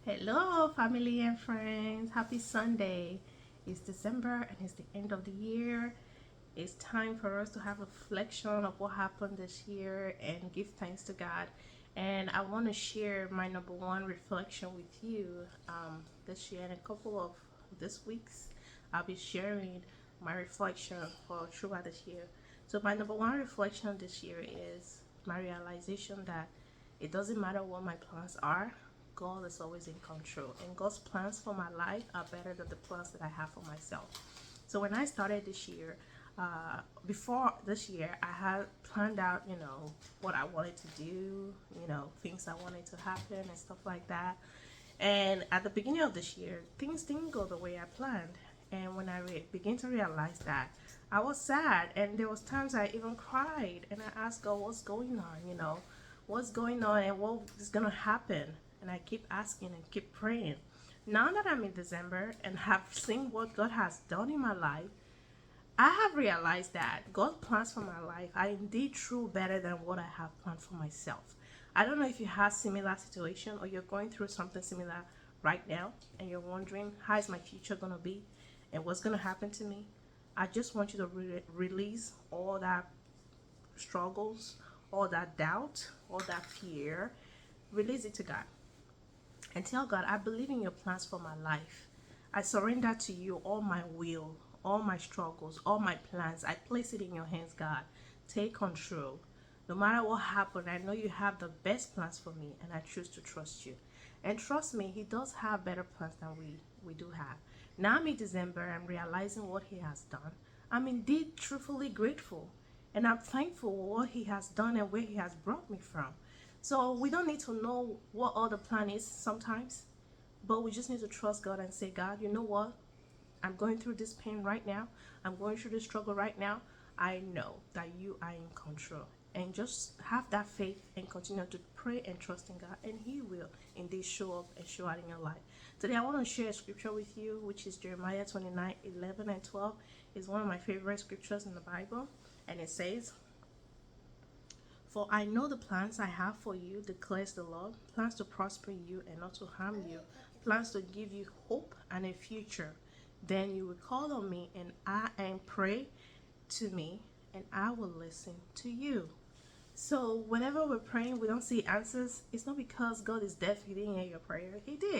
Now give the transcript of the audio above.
Hello, family and friends. Happy Sunday. It's December and it's the end of the year. It's time for us to have a reflection of what happened this year and give thanks to God. And I want to share my number one reflection with you this year. And a couple of this weeks, I'll be sharing my reflection for throughout this year. So, my number one reflection this year is my realization that it doesn't matter what my plans are, God is always in control, and God's plans for my life are better than the plans that I have for myself. So when I started this year, before this year, I had planned out, what I wanted to do, things I wanted to happen and stuff like that. And at the beginning of this year, things didn't go the way I planned. And when I began to realize that, I was sad, and there was times I even cried, and I asked God, "What's going on? What's going on, and what is gonna happen?" And I keep asking and keep praying. Now that I'm in December and have seen what God has done in my life, I have realized that God's plans for my life are indeed true better than what I have planned for myself. I don't know if you have similar situation or you're going through something similar right now and you're wondering how is my future going to be and what's going to happen to me. I just want you to release all that struggles, all that doubt, all that fear. Release it to God and tell God, I believe in your plans for my life. I surrender to you all my will, all my struggles, all my plans. I place it in your hands, God. Take control. No matter what happened, I know you have the best plans for me, and I choose to trust you. And trust me, He does have better plans than we do have. Now I'm in December, I'm realizing what He has done. I'm indeed truthfully grateful, and I'm thankful for what He has done and where He has brought me from. So we don't need to know what all the plan is sometimes, but we just need to trust God and say, God, you know what? I'm going through this pain right now. I'm going through this struggle right now. I know that you are in control. And just have that faith and continue to pray and trust in God, and He will indeed show up and show out in your life. Today, I want to share a scripture with you, which is Jeremiah 29:11 and 12. It's one of my favorite scriptures in the Bible. And it says, "For I know the plans I have for you, declares the Lord, plans to prosper you and not to harm you, plans to give you hope and a future. Then you will call on me and pray to me, and I will listen to you." So whenever we're praying, we don't see answers. It's not because God is deaf, He didn't hear your prayer. He did.